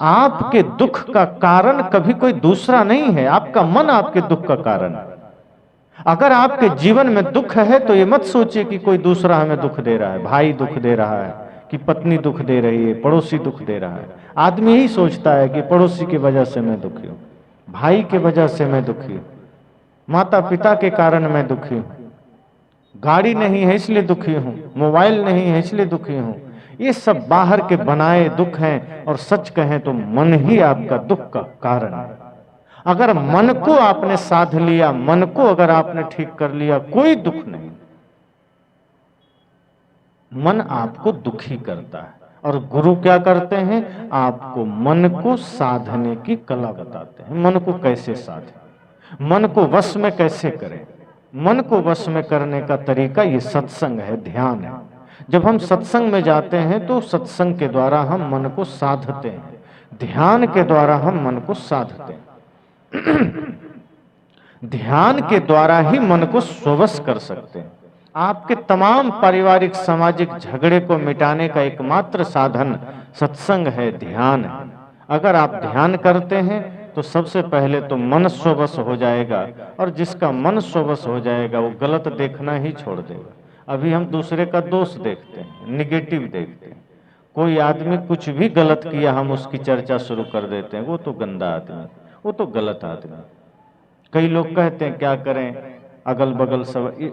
आपके दुख का कारण कभी कोई दूसरा नहीं है, आपका मन आपके दुख का कारण है। अगर आपके जीवन में दुख है तो ये मत सोचिए कि कोई दूसरा हमें दुख दे रहा है, भाई दुख दे रहा है, कि पत्नी दुख दे रही है, पड़ोसी दुख दे रहा है। आदमी यही सोचता है कि पड़ोसी की वजह से मैं दुखी हूं, भाई के वजह से मैं दुखी हूं, माता पिता के कारण मैं दुखी हूं, गाड़ी नहीं है इसलिए दुखी हूं, मोबाइल नहीं है इसलिए दुखी हूं। ये सब बाहर के बनाए दुख हैं, और सच कहें तो मन ही आपका दुख का कारण है। अगर मन को आपने साध लिया, मन को अगर आपने ठीक कर लिया, कोई दुख नहीं। मन आपको दुखी करता है, और गुरु क्या करते हैं, आपको मन को साधने की कला बताते हैं। मन को कैसे साधें, मन को वश में कैसे करें। मन को वश में करने का तरीका ये सत्संग है, ध्यान है। जब हम सत्संग में जाते हैं तो सत्संग के द्वारा हम मन को साधते हैं, ध्यान के द्वारा हम मन को साधते हैं। ध्यान के द्वारा ही मन को स्ववश कर सकते हैं। आपके तमाम पारिवारिक सामाजिक झगड़े को मिटाने का एकमात्र साधन सत्संग है, ध्यान है। अगर आप ध्यान करते हैं तो सबसे पहले तो मन स्ववश हो जाएगा, और जिसका मन स्ववश हो जाएगा वो गलत देखना ही छोड़ देगा। अभी हम दूसरे का दोष देखते हैं, निगेटिव देखते हैं। कोई आदमी कुछ भी गलत किया, हम उसकी चर्चा शुरू कर देते हैं, वो तो गंदा आदमी, वो तो गलत आदमी। कई लोग कहते हैं क्या करें, अगल बगल सब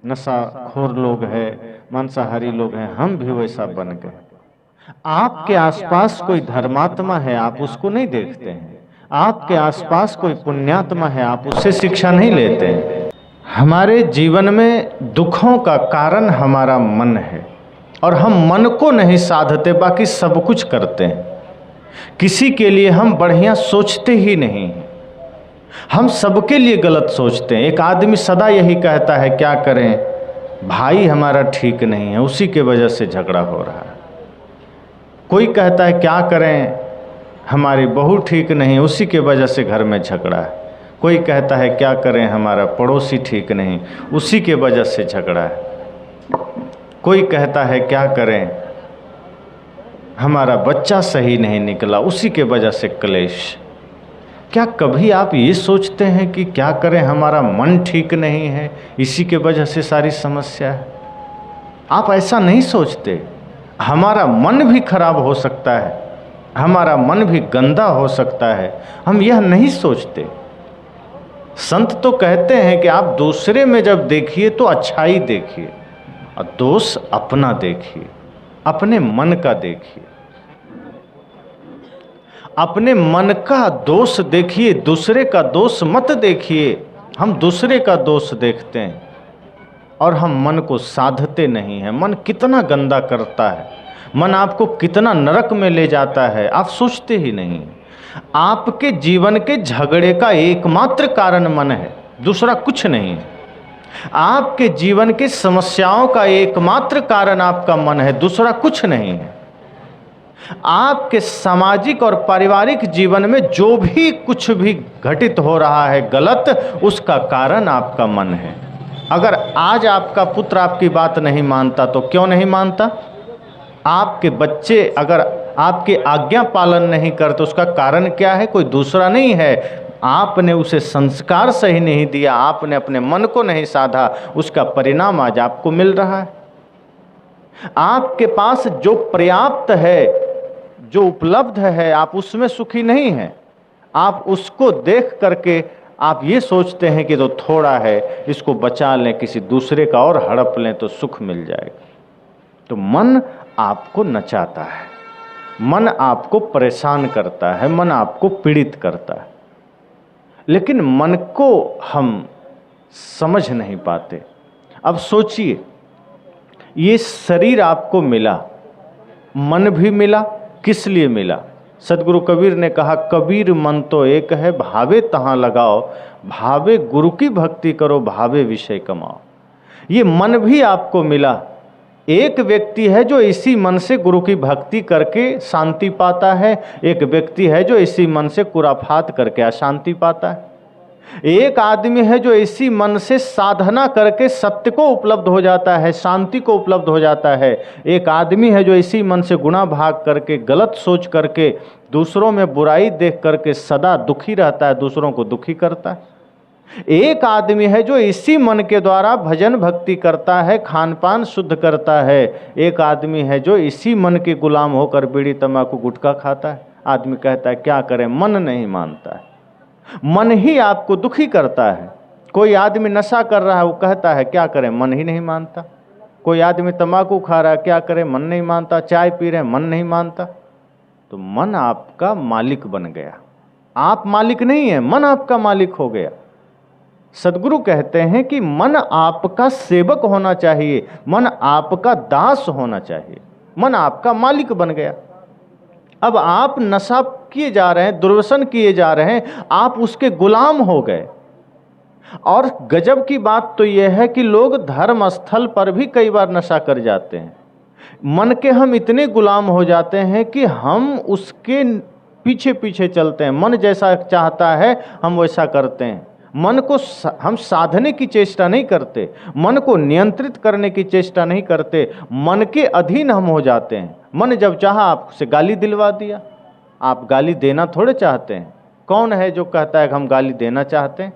नशाखोर लोग हैं, मांसाहारी लोग हैं, हम भी वैसा बन गए। आपके आसपास कोई धर्मात्मा है, आप उसको नहीं देखते हैं। आपके आसपास कोई पुण्यात्मा है, आप उससे शिक्षा नहीं लेते हैं। हमारे जीवन में दुखों का कारण हमारा मन है, और हम मन को नहीं साधते, बाकी सब कुछ करते हैं। किसी के लिए हम बढ़िया सोचते ही नहीं हैं, हम सबके लिए गलत सोचते हैं। एक आदमी सदा यही कहता है, क्या करें, भाई हमारा ठीक नहीं है, उसी के वजह से झगड़ा हो रहा है। कोई कहता है क्या करें, हमारी बहू ठीक नहीं है, उसी के वजह से घर में झगड़ा है। कोई कहता है क्या करें, हमारा पड़ोसी ठीक नहीं, उसी के वजह से झगड़ा है। कोई कहता है क्या करें, हमारा बच्चा सही नहीं निकला, उसी के वजह से क्लेश। क्या कभी आप ये सोचते हैं कि क्या करें, हमारा मन ठीक नहीं है, इसी के वजह से सारी समस्या है? आप ऐसा नहीं सोचते। हमारा मन भी खराब हो सकता है, हमारा मन भी गंदा हो सकता है, हम यह नहीं सोचते। संत तो कहते हैं कि आप दूसरे में जब देखिए तो अच्छाई देखिए, और दोष अपना देखिए, अपने मन का देखिए। अपने मन का दोष देखिए, दूसरे का दोष मत देखिए। हम दूसरे का दोष देखते हैं और हम मन को साधते नहीं हैं। मन कितना गंदा करता है, मन आपको कितना नरक में ले जाता है, आप सोचते ही नहीं। आपके जीवन के झगड़े का एकमात्र कारण मन है, दूसरा कुछ नहीं है। आपके जीवन की समस्याओं का एकमात्र कारण आपका मन है, दूसरा कुछ नहीं है। आपके सामाजिक और पारिवारिक जीवन में जो भी कुछ भी घटित हो रहा है गलत, उसका कारण आपका मन है। अगर आज आपका पुत्र आपकी बात नहीं मानता तो क्यों नहीं मानता? आपके बच्चे अगर आपकी आज्ञा पालन नहीं करते, उसका कारण क्या है? कोई दूसरा नहीं है, आपने उसे संस्कार सही नहीं दिया, आपने अपने मन को नहीं साधा, उसका परिणाम आज आपको मिल रहा है। आपके पास जो पर्याप्त है, जो उपलब्ध है, आप उसमें सुखी नहीं हैं। आप उसको देख करके आप ये सोचते हैं कि तो थोड़ा है, इसको बचा लें, किसी दूसरे का और हड़प लें तो सुख मिल जाएगा। तो मन आपको नचाता है, मन आपको परेशान करता है, मन आपको पीड़ित करता है, लेकिन मन को हम समझ नहीं पाते। अब सोचिए, ये शरीर आपको मिला, मन भी मिला, किस लिए मिला? सदगुरु कबीर ने कहा, कबीर मन तो एक है, भावे तहाँ लगाओ, भावे गुरु की भक्ति करो, भावे विषय कमाओ। ये मन भी आपको मिला। एक व्यक्ति है जो इसी मन से गुरु की भक्ति करके शांति पाता है, एक व्यक्ति है जो इसी मन से कुराफात करके अशांति पाता है। एक आदमी है जो इसी मन से साधना करके सत्य को उपलब्ध हो जाता है, शांति को उपलब्ध हो जाता है। एक आदमी है जो इसी मन से गुनाह भाग करके, गलत सोच करके, दूसरों में बुराई देख करके सदा दुखी रहता है, दूसरों को दुखी करता है। एक आदमी है जो इसी मन के द्वारा भजन भक्ति करता है, खान पान शुद्ध करता है। एक आदमी है जो इसी मन के गुलाम होकर बीड़ी तंबाकू गुटखा खाता है। आदमी कहता है क्या करें, मन नहीं मानता है, मन ही आपको दुखी करता है। कोई आदमी नशा कर रहा है, वो कहता है क्या करें, मन ही नहीं मानता। कोई आदमी तंबाकू खा रहा है, क्या करे, मन नहीं मानता। चाय पी रहे हैं, मन नहीं मानता। तो मन आपका मालिक बन गया, आप मालिक नहीं है, मन आपका मालिक हो गया। सदगुरु कहते हैं कि मन आपका सेवक होना चाहिए, मन आपका दास होना चाहिए, मन आपका मालिक बन गया। अब आप नशा किए जा रहे हैं, दुर्व्यसन किए जा रहे हैं, आप उसके गुलाम हो गए। और गजब की बात तो यह है कि लोग धर्म स्थल पर भी कई बार नशा कर जाते हैं। मन के हम इतने गुलाम हो जाते हैं कि हम उसके पीछे पीछे चलते हैं, मन जैसा चाहता है हम वैसा करते हैं। मन को हम साधने की चेष्टा नहीं करते, मन को नियंत्रित करने की चेष्टा नहीं करते, मन के अधीन हम हो जाते हैं। मन जब चाहा आपसे गाली दिलवा दिया। आप गाली देना थोड़े चाहते हैं। कौन है जो कहता है कि हम गाली देना चाहते हैं?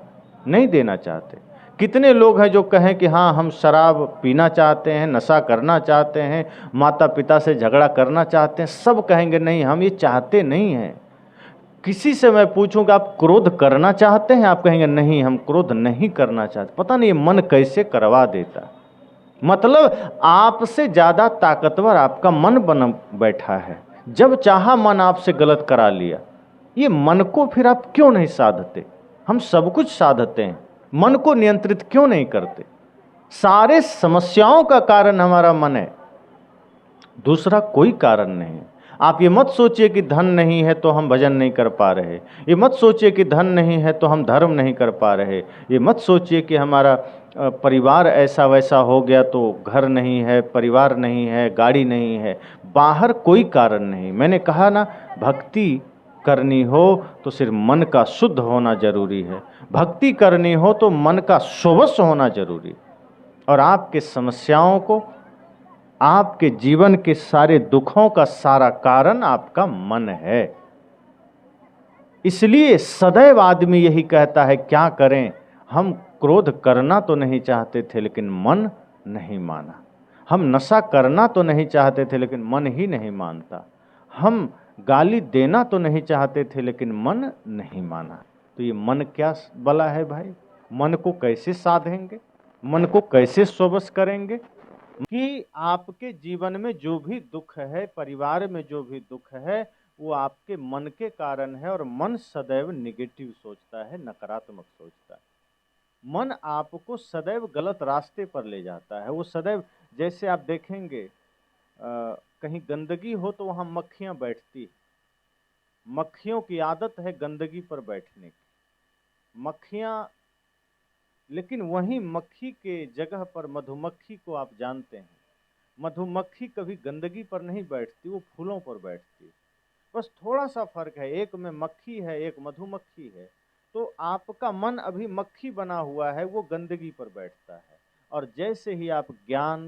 नहीं देना चाहते। कितने लोग हैं जो कहें कि हाँ हम शराब पीना चाहते हैं, नशा करना चाहते हैं, माता पिता से झगड़ा करना चाहते हैं, सब कहेंगे नहीं हम ये चाहते नहीं हैं। किसी से मैं पूछूंगा आप क्रोध करना चाहते हैं, आप कहेंगे नहीं हम क्रोध नहीं करना चाहते। पता नहीं ये मन कैसे करवा देता। मतलब आपसे ज्यादा ताकतवर आपका मन बन बैठा है। जब चाहा मन आपसे गलत करा लिया। ये मन को फिर आप क्यों नहीं साधते? हम सब कुछ साधते हैं, मन को नियंत्रित क्यों नहीं करते? सारे समस्याओं का कारण हमारा मन है, दूसरा कोई कारण नहीं। आप ये मत सोचिए कि धन नहीं है तो हम भजन नहीं कर पा रहे, ये मत सोचिए कि धन नहीं है तो हम धर्म नहीं कर पा रहे, ये मत सोचिए कि हमारा परिवार ऐसा वैसा हो गया तो घर नहीं है, परिवार नहीं है, गाड़ी नहीं है। बाहर कोई कारण नहीं। मैंने कहा ना, भक्ति करनी हो तो सिर्फ मन का शुद्ध होना जरूरी है, भक्ति करनी हो तो मन का स्ववश होना जरूरी। और आपके समस्याओं को, आपके जीवन के सारे दुखों का सारा कारण आपका मन है। इसलिए सदैव आदमी यही कहता है क्या करें, हम क्रोध करना तो नहीं चाहते थे लेकिन मन नहीं माना, हम नशा करना तो नहीं चाहते थे लेकिन मन ही नहीं मानता, हम गाली देना तो नहीं चाहते थे लेकिन मन नहीं माना। तो ये मन क्या बला है भाई? मन को कैसे साधेंगे, मन को कैसे स्ववश करेंगे कि आपके जीवन में जो भी दुख है, परिवार में जो भी दुख है, वो आपके मन के कारण है। और मन सदैव निगेटिव सोचता है, नकारात्मक सोचता है। मन आपको सदैव गलत रास्ते पर ले जाता है। वो सदैव, जैसे आप देखेंगे कहीं गंदगी हो तो वहां मक्खियां बैठती, मक्खियों की आदत है गंदगी पर बैठने की। मक्खियां, लेकिन वहीं मक्खी के जगह पर मधुमक्खी को आप जानते हैं, मधुमक्खी कभी गंदगी पर नहीं बैठती, वो फूलों पर बैठती। बस थोड़ा सा फर्क है, एक में मक्खी है, एक मधुमक्खी है। तो आपका मन अभी मक्खी बना हुआ है, वो गंदगी पर बैठता है। और जैसे ही आप ज्ञान,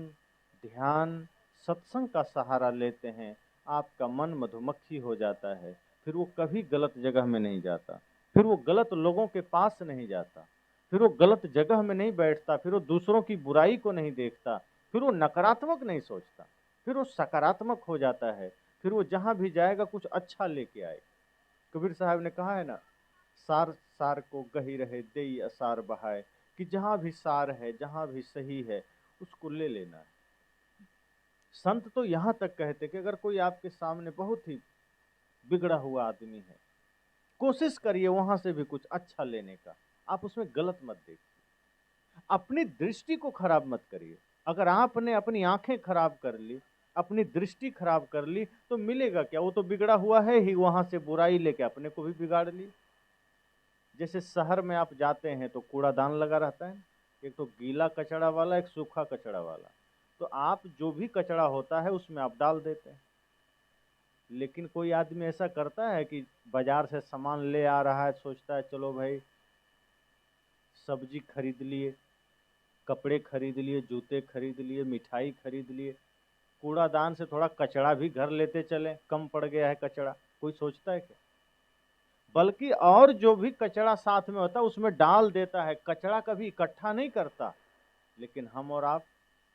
ध्यान, सत्संग का सहारा लेते हैं, आपका मन मधुमक्खी हो जाता है। फिर वो कभी गलत जगह में नहीं जाता, फिर वो गलत लोगों के पास नहीं जाता, फिर वो गलत जगह में नहीं बैठता, फिर वो दूसरों की बुराई को नहीं देखता, फिर वो नकारात्मक नहीं सोचता, फिर वो सकारात्मक हो जाता है। फिर वो जहाँ भी जाएगा कुछ अच्छा लेके आए। कबीर साहब ने कहा है ना, सार सार को गही रहे देई असार बहाए, कि जहाँ भी सार है, जहाँ भी सही है, उसको ले लेना है। संत तो यहाँ तक कहते कि अगर कोई आपके सामने बहुत ही बिगड़ा हुआ आदमी है, कोशिश करिए वहां से भी कुछ अच्छा लेने का, आप उसमें गलत मत देखिए, अपनी दृष्टि को खराब मत करिए। अगर आपने अपनी आंखें खराब कर ली, अपनी दृष्टि खराब कर ली, तो मिलेगा क्या? वो तो बिगड़ा हुआ है ही, वहां से बुराई लेके अपने को भी बिगाड़ ली। जैसे शहर में आप जाते हैं तो कूड़ादान लगा रहता है, एक तो गीला कचरा वाला, एक सूखा कचरा वाला। तो आप जो भी कचरा होता है उसमें आप डाल देते हैं। लेकिन कोई आदमी ऐसा करता है कि बाजार से सामान ले आ रहा है, सोचता है चलो भाई सब्जी खरीद लिए, कपड़े खरीद लिए, जूते खरीद लिए, मिठाई खरीद लिए, कूड़ादान से थोड़ा कचरा भी घर लेते चले, कम पड़ गया है कचरा, कोई सोचता है क्या? बल्कि और जो भी कचरा साथ में होता है उसमें डाल देता है, कचरा कभी इकट्ठा नहीं करता। लेकिन हम और आप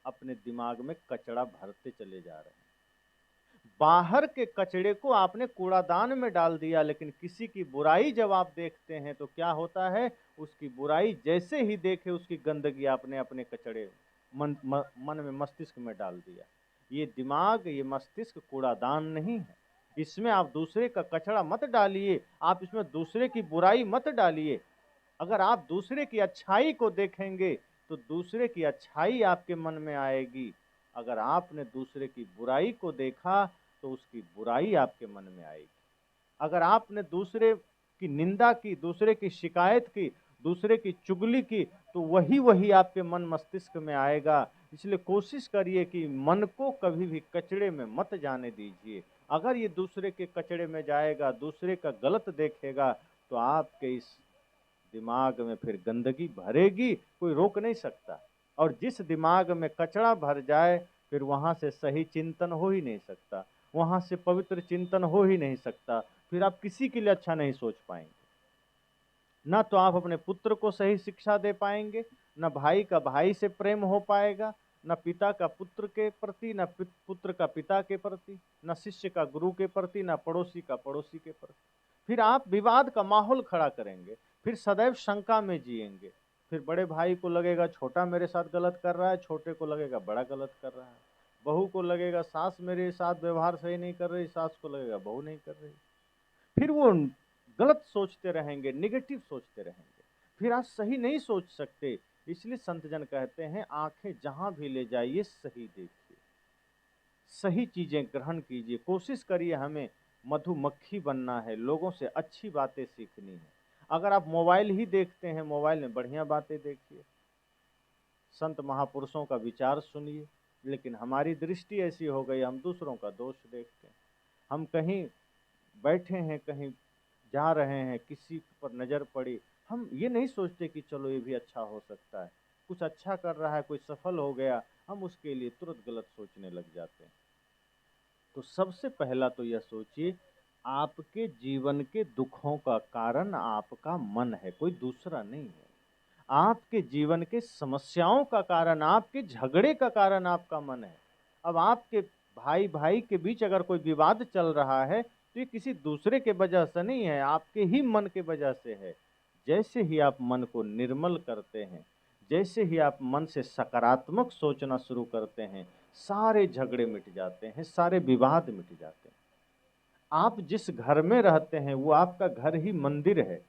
अपने दिमाग में कचरा भरते चले जा रहे हैं। बाहर के कचरे को आपने कूड़ादान में डाल दिया, लेकिन किसी की बुराई जब आप देखते हैं तो क्या होता है, उसकी बुराई जैसे ही देखे उसकी गंदगी आपने अपने कचरे मन में, मस्तिष्क में डाल दिया। ये दिमाग, ये मस्तिष्क कूड़ादान नहीं है। इसमें आप दूसरे का कचरा मत डालिए, आप इसमें दूसरे की बुराई मत डालिए। अगर आप दूसरे की अच्छाई को देखेंगे तो दूसरे की अच्छाई आपके मन में आएगी। अगर आपने दूसरे की बुराई को देखा तो उसकी बुराई आपके मन में आएगी। अगर आपने दूसरे की निंदा की, दूसरे की शिकायत की, दूसरे की चुगली की, तो वही आपके मन मस्तिष्क में आएगा। इसलिए कोशिश करिए कि मन को कभी भी कचड़े में मत जाने दीजिए। अगर ये दूसरे के कचड़े में जाएगा, दूसरे का गलत देखेगा, तो आपके इस दिमाग में फिर गंदगी भरेगी, कोई रोक नहीं सकता। और जिस दिमाग में कचरा भर जाए, फिर वहां से सही चिंतन हो ही नहीं सकता, वहां से पवित्र चिंतन हो ही नहीं सकता। फिर आप किसी के लिए अच्छा नहीं सोच पाएंगे। ना तो आप अपने पुत्र को सही शिक्षा दे पाएंगे, न भाई का भाई से प्रेम हो पाएगा, न पिता का पुत्र के प्रति, न पुत्र का पिता के प्रति, न शिष्य का गुरु के प्रति, न पड़ोसी का पड़ोसी के प्रति। फिर आप विवाद का माहौल खड़ा करेंगे, फिर सदैव शंका में जिएंगे। फिर बड़े भाई को लगेगा छोटा मेरे साथ गलत कर रहा है, छोटे को लगेगा बड़ा गलत कर रहा है। बहू को लगेगा सास मेरे साथ व्यवहार सही नहीं कर रही, सास को लगेगा बहू नहीं कर रही। फिर वो गलत सोचते रहेंगे, निगेटिव सोचते रहेंगे, फिर आप सही नहीं सोच सकते। इसलिए संत जन कहते हैं, आंखें जहां भी ले जाइए सही देखिए, सही चीजें ग्रहण कीजिए। कोशिश करिए हमें मधुमक्खी बनना है, लोगों से अच्छी बातें सीखनी है। अगर आप मोबाइल ही देखते हैं, मोबाइल में बढ़िया बातें देखिए, संत महापुरुषों का विचार सुनिए। लेकिन हमारी दृष्टि ऐसी हो गई, हम दूसरों का दोष देखते हैं। हम कहीं बैठे हैं, कहीं जा रहे हैं, किसी पर नज़र पड़ी, हम ये नहीं सोचते कि चलो ये भी अच्छा हो सकता है, कुछ अच्छा कर रहा है, कोई सफल हो गया, हम उसके लिए तुरंत गलत सोचने लग जाते हैं। तो सबसे पहला तो यह सोचिए, आपके जीवन के दुखों का कारण आपका मन है, कोई दूसरा नहीं है। आपके जीवन के समस्याओं का कारण, आपके झगड़े का कारण आपका मन है। अब आपके भाई भाई के बीच अगर कोई विवाद चल रहा है तो ये किसी दूसरे के वजह से नहीं है, आपके ही मन के वजह से है। जैसे ही आप मन को निर्मल करते हैं, जैसे ही आप मन से सकारात्मक सोचना शुरू करते हैं, सारे झगड़े मिट जाते हैं, सारे विवाद मिट जाते हैं। आप जिस घर में रहते हैं वो आपका घर ही मंदिर है।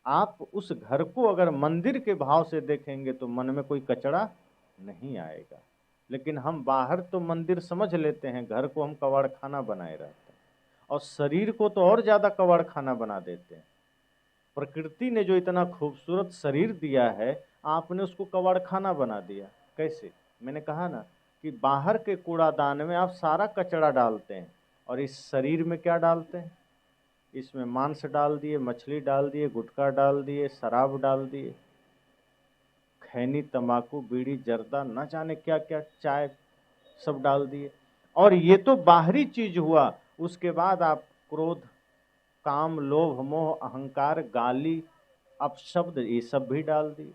आप उस घर को अगर मंदिर के भाव से देखेंगे तो मन में कोई कचरा नहीं आएगा। लेकिन हम बाहर तो मंदिर समझ लेते हैं, घर को हम कबाड़ खाना बनाए रहते हैं, और शरीर को तो और ज्यादा कबाड़ खाना बना देते हैं। प्रकृति ने जो इतना खूबसूरत शरीर दिया है, आपने उसको कबाड़ खाना बना दिया। कैसे? मैंने कहा ना कि बाहर के कूड़ादान में आप सारा कचरा डालते हैं, और इस शरीर में क्या डालते हैं? इसमें मांस डाल दिए, मछली डाल दिए, गुटखा डाल दिए, शराब डाल दिए, खैनी, तंबाकू, बीड़ी, जर्दा, न जाने क्या क्या, चाय, सब डाल दिए। और ये तो बाहरी चीज हुआ। उसके बाद आप क्रोध, काम, लोभ, मोह, अहंकार, गाली, अपशब्द, ये सब भी डाल दिए।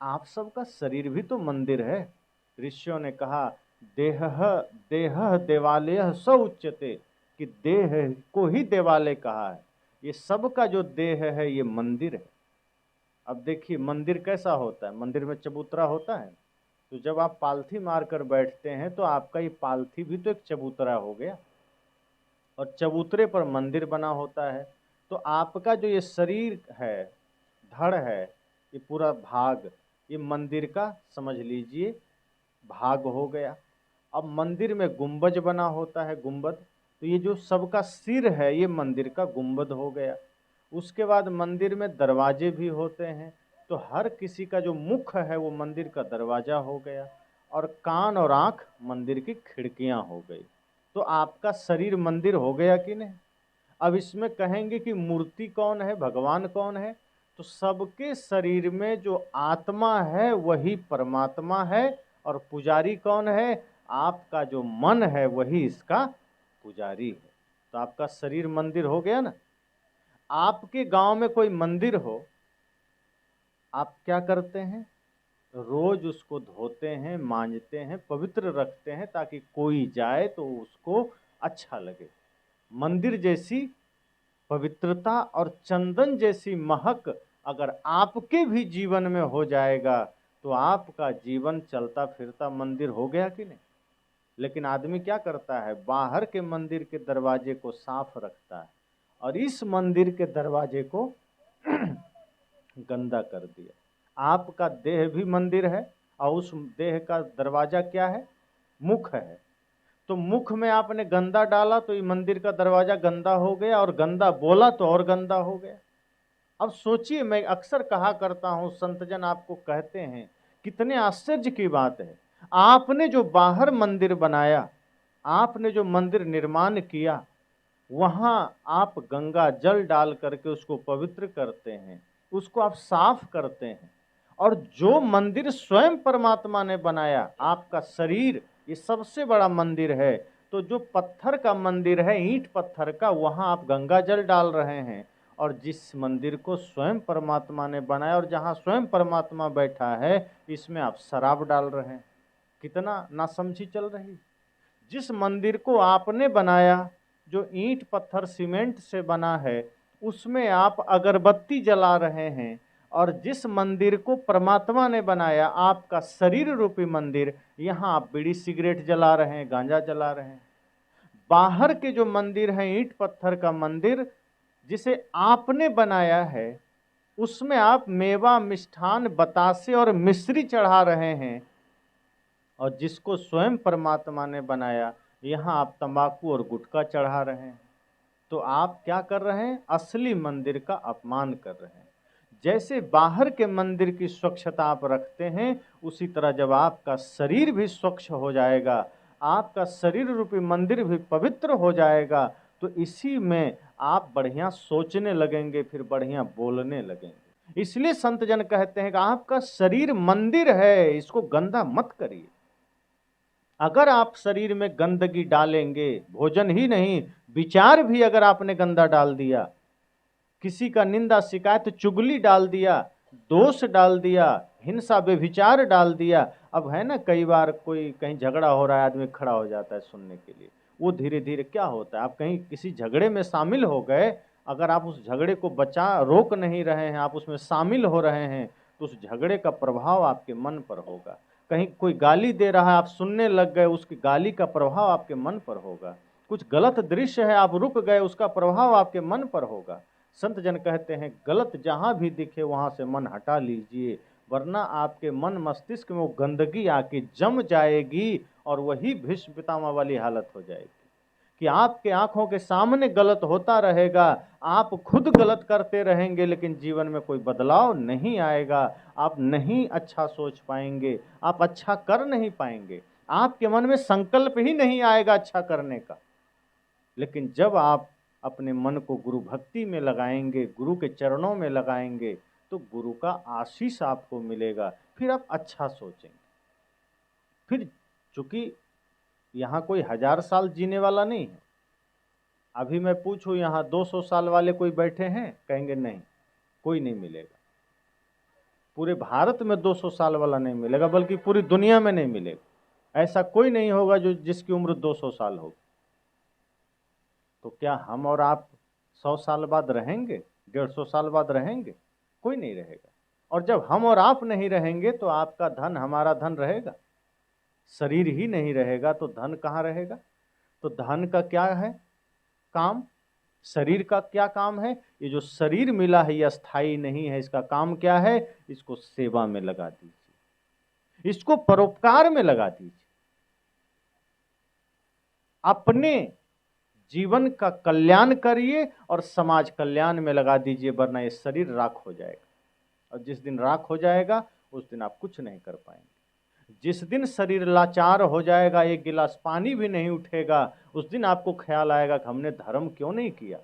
आप सबका शरीर भी तो मंदिर है। ऋषियों ने कहा, देह देह देवालय स उच्यते, कि देह को ही देवालय कहा है। ये सबका जो देह है ये मंदिर है। अब देखिए मंदिर कैसा होता है, मंदिर में चबूतरा होता है, तो जब आप पालथी मारकर बैठते हैं तो आपका ये पालथी भी तो एक चबूतरा हो गया, और चबूतरे पर मंदिर बना होता है। तो आपका जो ये शरीर है, धड़ है, ये पूरा भाग, ये मंदिर का समझ लीजिए भाग हो गया। अब मंदिर में गुंबज बना होता है, गुंबद, तो ये जो सबका सिर है ये मंदिर का गुंबद हो गया। उसके बाद मंदिर में दरवाजे भी होते हैं, तो हर किसी का जो मुख है वो मंदिर का दरवाजा हो गया, और कान और आंख मंदिर की खिड़कियां हो गई। तो आपका शरीर मंदिर हो गया कि नहीं? अब इसमें कहेंगे कि मूर्ति कौन है, भगवान कौन है? तो सबके शरीर में जो आत्मा है वही परमात्मा है, और पुजारी कौन है? आपका जो मन है वही इसका पुजारी है। तो आपका शरीर मंदिर हो गया ना। आपके गांव में कोई मंदिर हो, आप क्या करते हैं? रोज उसको धोते हैं, मांजते हैं, पवित्र रखते हैं, ताकि कोई जाए तो उसको अच्छा लगे। मंदिर जैसी पवित्रता और चंदन जैसी महक अगर आपके भी जीवन में हो जाएगा तो आपका जीवन चलता फिरता मंदिर हो गया कि नहीं? लेकिन आदमी क्या करता है? बाहर के मंदिर के दरवाजे को साफ रखता है और इस मंदिर के दरवाजे को गंदा कर दिया। आपका देह भी मंदिर है और उस देह का दरवाजा क्या है? मुख है। तो मुख में आपने गंदा डाला तो ये मंदिर का दरवाजा गंदा हो गया, और गंदा बोला तो और गंदा हो गया। अब सोचिए, मैं अक्सर कहा करता हूं, संतजन आपको कहते हैं, कितने आश्चर्य की बात है। आपने जो बाहर मंदिर बनाया, आपने जो मंदिर निर्माण किया, वहां आप गंगा जल डाल करके उसको पवित्र करते हैं, उसको आप साफ करते हैं। और जो मंदिर स्वयं परमात्मा ने बनाया, आपका शरीर, ये सबसे बड़ा मंदिर है। तो जो पत्थर का मंदिर है, ईंट पत्थर का, वहां आप गंगा जल डाल रहे हैं, और जिस मंदिर को स्वयं परमात्मा ने बनाया और जहां स्वयं परमात्मा बैठा है, इसमें आप शराब डाल रहे हैं। कितना नासमझी चल रही। जिस मंदिर को आपने बनाया, जो ईंट पत्थर सीमेंट से बना है, उसमें आप अगरबत्ती जला रहे हैं, और जिस मंदिर को परमात्मा ने बनाया, आपका शरीर रूपी मंदिर, यहाँ आप बीड़ी सिगरेट जला रहे हैं, गांजा जला रहे हैं। बाहर के जो मंदिर है, ईंट पत्थर का मंदिर जिसे आपने बनाया है, उसमें आप मेवा, मिष्ठान, बतासे और मिश्री चढ़ा रहे हैं, और जिसको स्वयं परमात्मा ने बनाया, यहाँ आप तंबाकू और गुटखा चढ़ा रहे हैं। तो आप क्या कर रहे हैं? असली मंदिर का अपमान कर रहे हैं। जैसे बाहर के मंदिर की स्वच्छता आप रखते हैं, उसी तरह जब आपका शरीर भी स्वच्छ हो जाएगा, आपका शरीर रूपी मंदिर भी पवित्र हो जाएगा, तो इसी में आप बढ़िया सोचने लगेंगे, फिर बढ़िया बोलने लगेंगे। इसलिए संत जन कहते हैं कि आपका शरीर मंदिर है, इसको गंदा मत करिए। अगर आप शरीर में गंदगी डालेंगे, भोजन ही नहीं, विचार भी अगर आपने गंदा डाल दिया, किसी का निंदा शिकायत चुगली डाल दिया, दोष डाल दिया, हिंसा व्यभिचार डाल दिया। अब है ना, कई बार कोई कहीं झगड़ा हो रहा है, आदमी खड़ा हो जाता है सुनने के लिए। वो धीरे धीरे क्या होता है, आप कहीं किसी झगड़े में शामिल हो गए, अगर आप उस झगड़े को रोक नहीं रहे हैं, आप उसमें शामिल हो रहे हैं, तो उस झगड़े का प्रभाव आपके मन पर होगा। कहीं कोई गाली दे रहा है, आप सुनने लग गए, उसकी गाली का प्रभाव आपके मन पर होगा। कुछ गलत दृश्य है, आप रुक गए, उसका प्रभाव आपके मन पर होगा। संत जन कहते हैं, गलत जहां भी दिखे वहां से मन हटा लीजिए, वरना आपके मन मस्तिष्क में वो गंदगी आके जम जाएगी, और वही भीष्म पितामह वाली हालत हो जाएगी कि आपके आंखों के सामने गलत होता रहेगा, आप खुद गलत करते रहेंगे, लेकिन जीवन में कोई बदलाव नहीं आएगा। आप नहीं अच्छा सोच पाएंगे, आप अच्छा कर नहीं पाएंगे, आपके मन में संकल्प ही नहीं आएगा अच्छा करने का। लेकिन जब आप अपने मन को गुरु भक्ति में लगाएंगे, गुरु के चरणों में लगाएंगे, तो गुरु का आशीष आपको मिलेगा, फिर आप अच्छा सोचेंगे। फिर चूंकि यहाँ कोई 1000 साल जीने वाला नहीं है। अभी मैं पूछूं यहाँ 200 साल वाले कोई बैठे हैं? कहेंगे नहीं, कोई नहीं मिलेगा। पूरे भारत में 200 साल वाला नहीं मिलेगा, बल्कि पूरी दुनिया में नहीं मिलेगा। ऐसा कोई नहीं होगा जो जिसकी उम्र 200 साल होगी। तो क्या हम और आप 100 साल बाद रहेंगे? 150 साल बाद रहेंगे? कोई नहीं रहेगा। और जब हम और आप नहीं रहेंगे तो आपका धन, हमारा धन रहेगा? शरीर ही नहीं रहेगा तो धन कहाँ रहेगा? तो धन का क्या है काम? शरीर का क्या काम है? ये जो शरीर मिला है ये अस्थाई नहीं है, इसका काम क्या है? इसको सेवा में लगा दीजिए, इसको परोपकार में लगा दीजिए, अपने जीवन का कल्याण करिए और समाज कल्याण में लगा दीजिए, वरना ये शरीर राख हो जाएगा। और जिस दिन राख हो जाएगा उस दिन आप कुछ नहीं कर पाएंगे। जिस दिन शरीर लाचार हो जाएगा, एक गिलास पानी भी नहीं उठेगा, उस दिन आपको ख्याल आएगा कि हमने धर्म क्यों नहीं किया।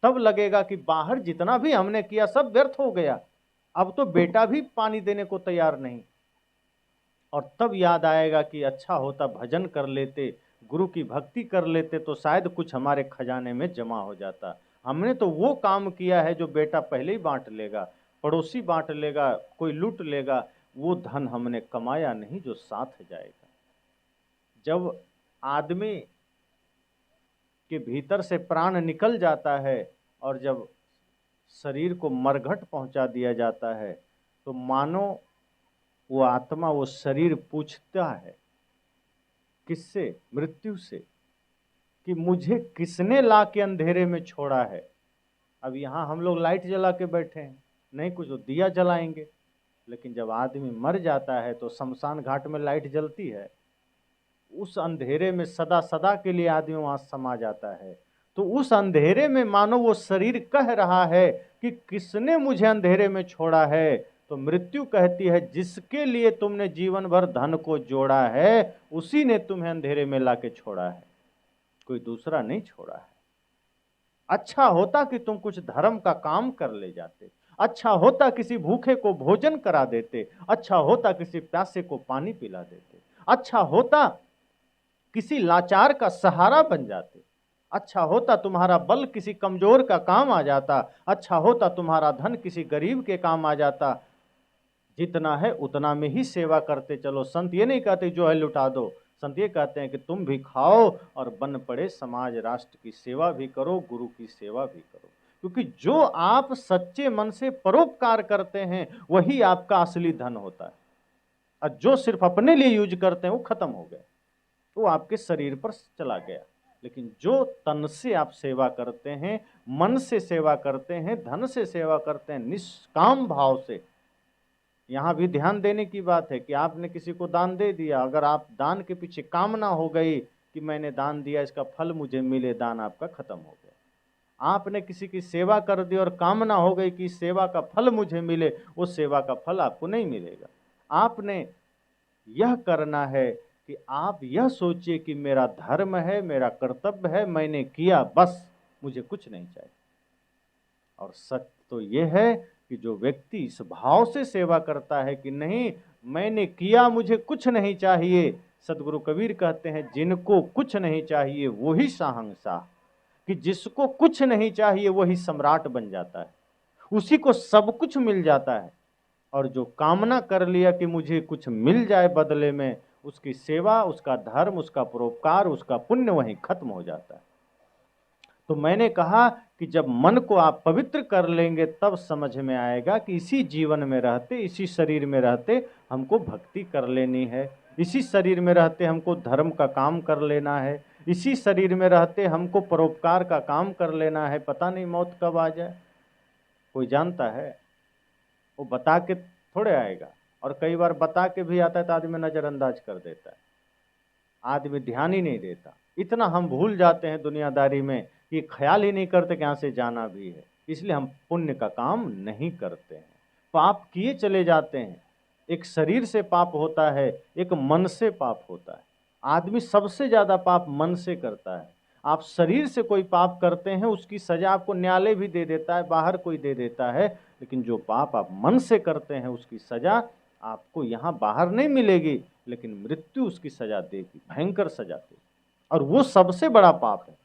तब लगेगा कि बाहर जितना भी हमने किया सब व्यर्थ हो गया, अब तो बेटा भी पानी देने को तैयार नहीं। और तब याद आएगा कि अच्छा होता भजन कर लेते, गुरु की भक्ति कर लेते, तो शायद कुछ हमारे खजाने में जमा हो जाता। हमने तो वो काम किया है जो बेटा पहले ही बांट लेगा, पड़ोसी बांट लेगा, कोई लूट लेगा। वो धन हमने कमाया नहीं जो साथ जाएगा। जब आदमी के भीतर से प्राण निकल जाता है और जब शरीर को मरघट पहुंचा दिया जाता है, तो मानो वो आत्मा, वो शरीर पूछता है किससे? मृत्यु से, कि मुझे किसने ला के अंधेरे में छोड़ा है। अब यहाँ हम लोग लाइट जला के बैठे हैं, नहीं कुछ तो दिया जलाएंगे, लेकिन जब आदमी मर जाता है तो शमशान घाट में लाइट जलती है। उस अंधेरे में सदा सदा के लिए आदमी वहां समा जाता है। तो उस अंधेरे में मानो वो शरीर कह रहा है कि किसने मुझे अंधेरे में छोड़ा है। तो मृत्यु कहती है जिसके लिए तुमने जीवन भर धन को जोड़ा है उसी ने तुम्हें अंधेरे में लाके छोड़ा है, कोई दूसरा नहीं छोड़ा है। अच्छा होता कि तुम कुछ धर्म का काम कर ले जाते, अच्छा होता किसी भूखे को भोजन करा देते, अच्छा होता किसी प्यासे को पानी पिला देते, अच्छा होता किसी लाचार का सहारा बन जाते, अच्छा होता तुम्हारा बल किसी कमजोर का काम आ जाता, अच्छा होता तुम्हारा धन किसी गरीब के काम आ जाता। जितना है उतना में ही सेवा करते चलो। संत ये नहीं कहते जो है लुटा दो, संत ये कहते हैं कि तुम भी खाओ और बन पड़े समाज राष्ट्र की सेवा भी करो, गुरु की सेवा भी करो। क्योंकि जो आप सच्चे मन से परोपकार करते हैं वही आपका असली धन होता है, और जो सिर्फ अपने लिए यूज करते हैं वो खत्म हो गए, वो आपके शरीर पर चला गया। लेकिन जो तन से आप सेवा करते हैं, मन से सेवा करते हैं, धन से सेवा करते हैं, निष्काम भाव से, यहाँ भी ध्यान देने की बात है कि आपने किसी को दान दे दिया, अगर आप दान के पीछे कामना हो गई कि मैंने दान दिया इसका फल मुझे मिले, दान आपका खत्म हो गया। आपने किसी की सेवा कर दी और कामना हो गई कि सेवा का फल मुझे मिले, उस सेवा का फल आपको नहीं मिलेगा। आपने यह करना है कि आप यह सोचिए कि मेरा धर्म है, मेरा कर्तव्य है, मैंने किया, बस मुझे कुछ नहीं चाहिए। और सच तो यह है कि जो व्यक्ति इस भाव से सेवा करता है कि नहीं मैंने किया, मुझे कुछ नहीं चाहिए, सदगुरु कबीर कहते हैं जिनको कुछ नहीं चाहिए वही शाहंशाह, कि जिसको कुछ नहीं चाहिए वही सम्राट बन जाता है, उसी को सब कुछ मिल जाता है। और जो कामना कर लिया कि मुझे कुछ मिल जाए बदले में, उसकी सेवा, उसका धर्म, उसका परोपकार, उसका पुण्य वहीं खत्म हो जाता है। तो मैंने कहा कि जब मन को आप पवित्र कर लेंगे तब समझ में आएगा कि इसी जीवन में रहते, इसी शरीर में रहते हमको भक्ति कर लेनी है, इसी शरीर में रहते हमको धर्म का काम कर लेना है, इसी शरीर में रहते हमको परोपकार का काम कर लेना है। पता नहीं मौत कब आ जाए, कोई जानता है? वो बता के थोड़े आएगा, और कई बार बता के भी आता है तो आदमी नज़रअंदाज कर देता है, आदमी ध्यान ही नहीं देता। इतना हम भूल जाते हैं दुनियादारी में कि ख्याल ही नहीं करते कि यहाँ से जाना भी है, इसलिए हम पुण्य का काम नहीं करते हैं, पाप किए चले जाते हैं। एक शरीर से पाप होता है, एक मन से पाप होता है। आदमी सबसे ज़्यादा पाप मन से करता है। आप शरीर से कोई पाप करते हैं उसकी सजा आपको न्यायालय भी दे देता है, बाहर कोई दे देता है, लेकिन जो पाप आप मन से करते हैं उसकी सजा आपको यहाँ बाहर नहीं मिलेगी, लेकिन मृत्यु उसकी सजा देगी, भयंकर सजा देगी, और वो सबसे बड़ा पाप है।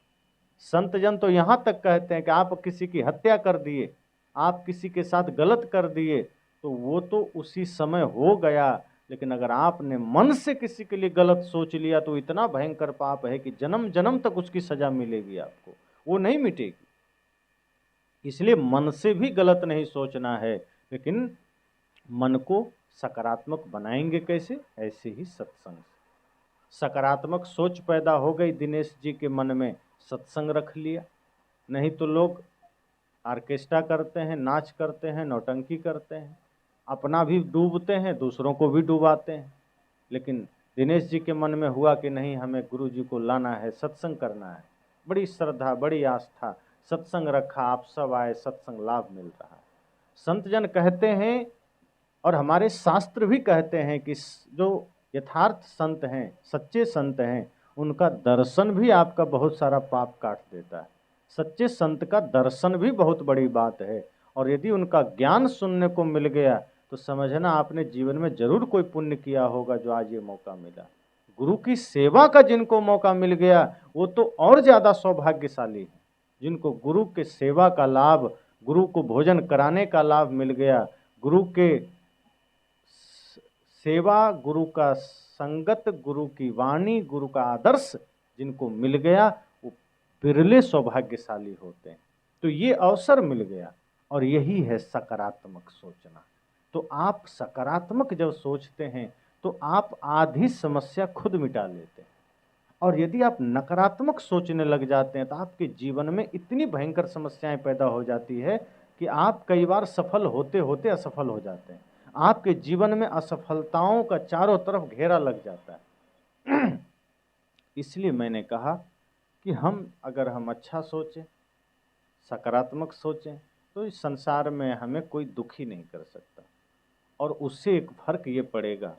संत जन तो यहाँ तक कहते हैं कि आप किसी की हत्या कर दिए, आप किसी के साथ गलत कर दिए तो वो तो उसी समय हो गया, लेकिन अगर आपने मन से किसी के लिए गलत सोच लिया तो इतना भयंकर पाप है कि जन्म जन्म तक उसकी सजा मिलेगी आपको, वो नहीं मिटेगी। इसलिए मन से भी गलत नहीं सोचना है, लेकिन मन को सकारात्मक बनाएंगे कैसे? ऐसे ही सत्संग। सकारात्मक सोच पैदा हो गई दिनेश जी के मन में, सत्संग रख लिया। नहीं तो लोग ऑर्केस्ट्रा करते हैं, नाच करते हैं, नौटंकी करते हैं, अपना भी डूबते हैं, दूसरों को भी डुबाते हैं। लेकिन दिनेश जी के मन में हुआ कि नहीं, हमें गुरु जी को लाना है, सत्संग करना है, बड़ी श्रद्धा, बड़ी आस्था, सत्संग रखा, आप सब आए, सत्संग लाभ मिल रहा है। संत जन कहते हैं और हमारे शास्त्र भी कहते हैं कि जो यथार्थ संत हैं, सच्चे संत हैं, उनका दर्शन भी आपका बहुत सारा पाप काट देता है। सच्चे संत का दर्शन भी बहुत बड़ी बात है, और यदि उनका ज्ञान सुनने को मिल गया तो समझना आपने जीवन में जरूर कोई पुण्य किया होगा जो आज ये मौका मिला। गुरु की सेवा का जिनको मौका मिल गया वो तो और ज्यादा सौभाग्यशाली है, जिनको गुरु के सेवा का लाभ, गुरु को भोजन कराने का लाभ मिल गया, गुरु के सेवा, गुरु का संगत, गुरु की वाणी, गुरु का आदर्श जिनको मिल गया वो बिरले सौभाग्यशाली होते हैं। तो ये अवसर मिल गया, और यही है सकारात्मक सोचना। तो आप सकारात्मक जब सोचते हैं तो आप आधी समस्या खुद मिटा लेते हैं, और यदि आप नकारात्मक सोचने लग जाते हैं तो आपके जीवन में इतनी भयंकर समस्याएं पैदा हो जाती है कि आप कई बार सफल होते होते असफल हो जाते हैं। आपके जीवन में असफलताओं का चारों तरफ घेरा लग जाता है। इसलिए मैंने कहा कि अगर हम अच्छा सोचें, सकारात्मक सोचें, तो इस संसार में हमें कोई दुखी नहीं कर सकता। और उससे एक फर्क ये पड़ेगा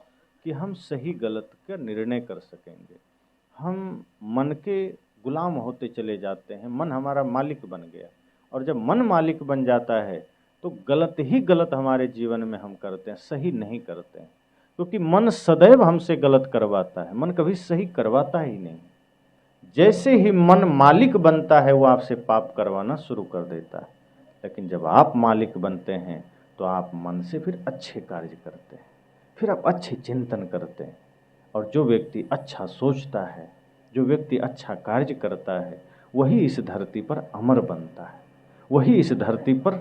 कि हम सही गलत का निर्णय कर सकेंगे। हम मन के गुलाम होते चले जाते हैं, मन हमारा मालिक बन गया, और जब मन मालिक बन जाता है तो गलत ही गलत हमारे जीवन में हम करते हैं, सही नहीं करते हैं, क्योंकि मन सदैव हमसे गलत करवाता है, मन कभी सही करवाता ही नहीं। जैसे ही मन मालिक बनता है वो आपसे पाप करवाना शुरू कर देता है, लेकिन जब आप मालिक बनते हैं तो आप मन से फिर अच्छे कार्य करते हैं, फिर आप अच्छे चिंतन करते हैं। और जो व्यक्ति अच्छा सोचता है, जो व्यक्ति अच्छा कार्य करता है, वही इस धरती पर अमर बनता है, वही इस धरती पर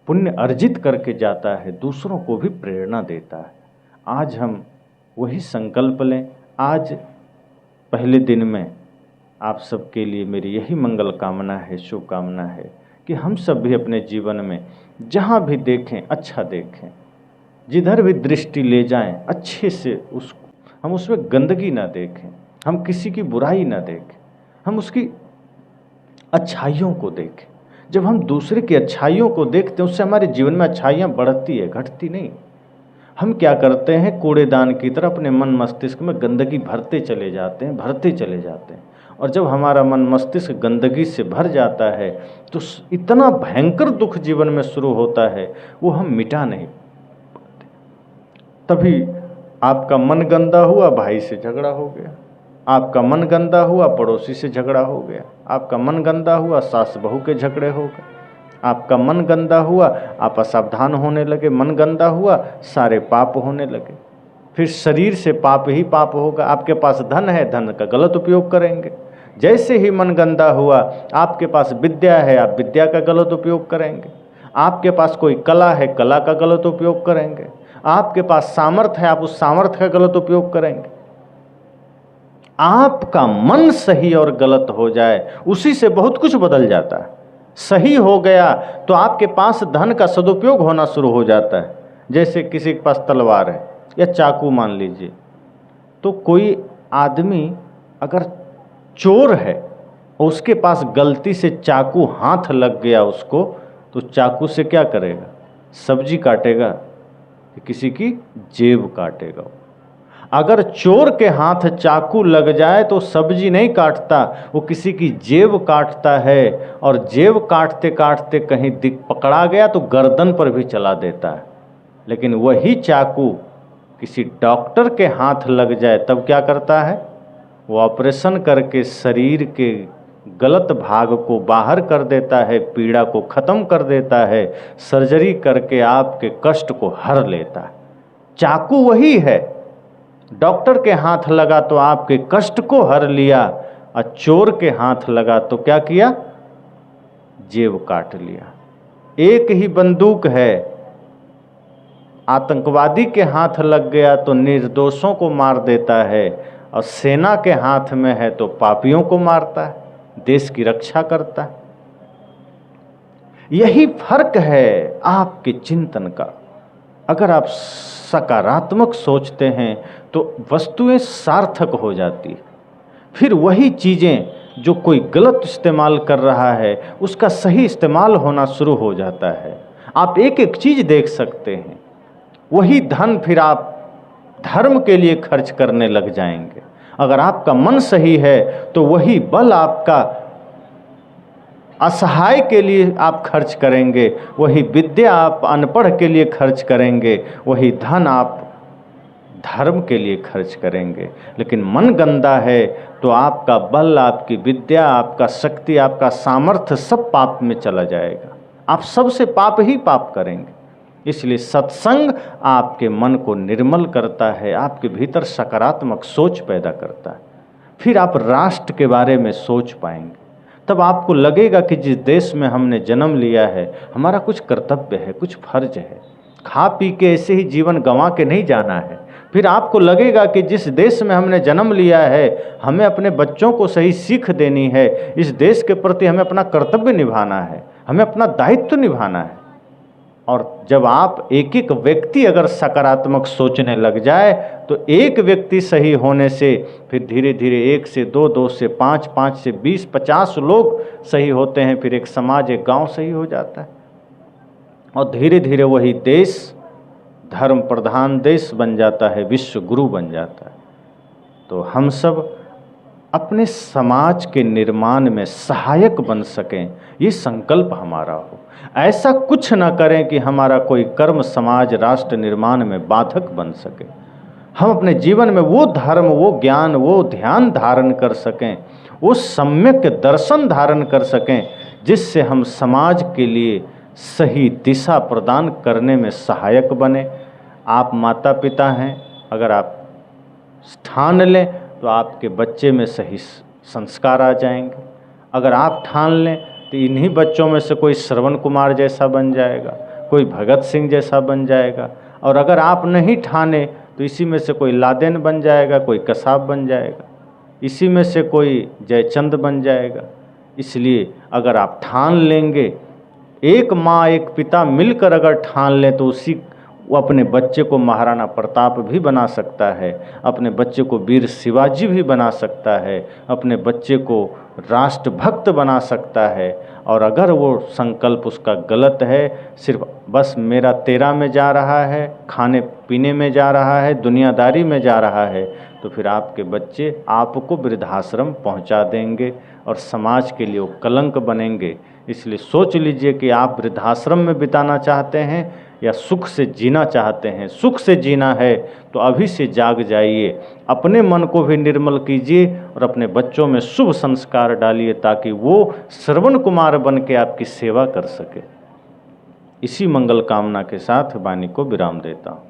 पुण्य अर्जित करके जाता है, दूसरों को भी प्रेरणा देता है। आज हम वही संकल्प लें। आज पहले दिन में आप सबके लिए मेरी यही मंगल कामना है, शुभकामना है कि हम सब भी अपने जीवन में जहाँ भी देखें अच्छा देखें, जिधर भी दृष्टि ले जाएं अच्छे से हम उसमें गंदगी ना देखें, हम किसी की बुराई ना देखें, हम उसकी अच्छाइयों को देखें। जब हम दूसरे की अच्छाइयों को देखते हैं उससे हमारे जीवन में अच्छाइयाँ बढ़ती है, घटती नहीं। हम क्या करते हैं, कूड़ेदान की तरह अपने मन मस्तिष्क में गंदगी भरते चले जाते हैं, भरते चले जाते हैं। और जब हमारा मन मस्तिष्क गंदगी से भर जाता है तो इतना भयंकर दुख जीवन में शुरू होता है, वो हम मिटा नहीं पाते। तभी आपका मन गंदा हुआ, भाई से झगड़ा हो गया, आपका मन गंदा हुआ, पड़ोसी से झगड़ा हो गया, आपका मन गंदा हुआ, सास बहू के झगड़े हो गए, आपका मन गंदा हुआ, आप असावधान होने लगे, मन गंदा हुआ, सारे पाप होने लगे। फिर शरीर से पाप ही पाप होगा। आपके पास धन है, धन का गलत उपयोग करेंगे। जैसे ही मन गंदा हुआ, आपके पास विद्या है, आप विद्या का गलत उपयोग करेंगे। आपके पास कोई कला है, कला का गलत उपयोग करेंगे। आपके पास सामर्थ्य है, आप उस सामर्थ्य का गलत उपयोग करेंगे। आपका मन सही और गलत हो जाए, उसी से बहुत कुछ बदल जाता है। सही हो गया तो आपके पास धन का सदुपयोग होना शुरू हो जाता है। जैसे किसी के पास तलवार है या चाकू मान लीजिए, तो कोई आदमी अगर चोर है और उसके पास गलती से चाकू हाथ लग गया उसको, तो चाकू से क्या करेगा? सब्जी काटेगा कि किसी की जेब काटेगा। अगर चोर के हाथ चाकू लग जाए तो सब्जी नहीं काटता, वो किसी की जेब काटता है, और जेब काटते काटते कहीं पकड़ा गया तो गर्दन पर भी चला देता है। लेकिन वही चाकू किसी डॉक्टर के हाथ लग जाए तब क्या करता है? वो ऑपरेशन करके शरीर के गलत भाग को बाहर कर देता है, पीड़ा को खत्म कर देता है, सर्जरी करके आपके कष्ट को हर लेता है। चाकू वही है, डॉक्टर के हाथ लगा तो आपके कष्ट को हर लिया, और चोर के हाथ लगा तो क्या किया? जेब काट लिया। एक ही बंदूक है, आतंकवादी के हाथ लग गया तो निर्दोषों को मार देता है, और सेना के हाथ में है तो पापियों को मारता है, देश की रक्षा करता है। यही फर्क है आपके चिंतन का। अगर आप सकारात्मक सोचते हैं तो वस्तुएं सार्थक हो जाती। फिर वही चीज़ें जो कोई गलत इस्तेमाल कर रहा है उसका सही इस्तेमाल होना शुरू हो जाता है। आप एक एक चीज़ देख सकते हैं। वही धन फिर आप धर्म के लिए खर्च करने लग जाएंगे। अगर आपका मन सही है तो वही बल आपका असहाय के लिए आप खर्च करेंगे, वही विद्या आप अनपढ़ के लिए खर्च करेंगे, वही धन आप धर्म के लिए खर्च करेंगे। लेकिन मन गंदा है तो आपका बल, आपकी विद्या, आपका शक्ति, आपका सामर्थ्य सब पाप में चला जाएगा। आप सबसे पाप ही पाप करेंगे। इसलिए सत्संग आपके मन को निर्मल करता है, आपके भीतर सकारात्मक सोच पैदा करता है। फिर आप राष्ट्र के बारे में सोच पाएंगे। तब आपको लगेगा कि जिस देश में हमने जन्म लिया है, हमारा कुछ कर्तव्य है, कुछ फर्ज है। खा पी के ऐसे ही जीवन गंवा के नहीं जाना है। फिर आपको लगेगा कि जिस देश में हमने जन्म लिया है, हमें अपने बच्चों को सही सीख देनी है। इस देश के प्रति हमें अपना कर्तव्य निभाना है, हमें अपना दायित्व निभाना है। और जब आप एक एक व्यक्ति अगर सकारात्मक सोचने लग जाए तो एक व्यक्ति सही होने से फिर धीरे धीरे 1 से 2, 2 से 5, 5 से 20, 50 लोग सही होते हैं। फिर एक समाज, एक गांव सही हो जाता है और धीरे धीरे वही देश धर्म प्रधान देश बन जाता है, विश्व गुरु बन जाता है। तो हम सब अपने समाज के निर्माण में सहायक बन सकें, ये संकल्प हमारा हो। ऐसा कुछ न करें कि हमारा कोई कर्म समाज राष्ट्र निर्माण में बाधक बन सके। हम अपने जीवन में वो धर्म, वो ज्ञान, वो ध्यान धारण कर सकें, वो सम्यक दर्शन धारण कर सकें, जिससे हम समाज के लिए सही दिशा प्रदान करने में सहायक बने। आप माता पिता हैं, अगर आप ठान लें तो आपके बच्चे में सही संस्कार आ जाएंगे। अगर आप ठान लें तो इन्हीं बच्चों में से कोई श्रवण कुमार जैसा बन जाएगा, कोई भगत सिंह जैसा बन जाएगा। और अगर आप नहीं ठाने तो इसी में से कोई लादेन बन जाएगा, कोई कसाब बन जाएगा, इसी में से कोई जयचंद बन जाएगा। इसलिए अगर आप ठान लेंगे, एक माँ एक पिता मिलकर अगर ठान लें तो वो अपने बच्चे को महाराणा प्रताप भी बना सकता है, अपने बच्चे को वीर शिवाजी भी बना सकता है, अपने बच्चे को राष्ट्रभक्त बना सकता है। और अगर वो संकल्प उसका गलत है, सिर्फ बस मेरा तेरा में जा रहा है, खाने पीने में जा रहा है, दुनियादारी में जा रहा है, तो फिर आपके बच्चे आपको वृद्धाश्रम पहुंचा देंगे और समाज के लिए वो कलंक बनेंगे। इसलिए सोच लीजिए कि आप वृद्धाश्रम में बिताना चाहते हैं या सुख से जीना चाहते हैं। सुख से जीना है तो अभी से जाग जाइए, अपने मन को भी निर्मल कीजिए और अपने बच्चों में शुभ संस्कार डालिए ताकि वो श्रवण कुमार बन के आपकी सेवा कर सके। इसी मंगल कामना के साथ वाणी को विराम देता हूँ।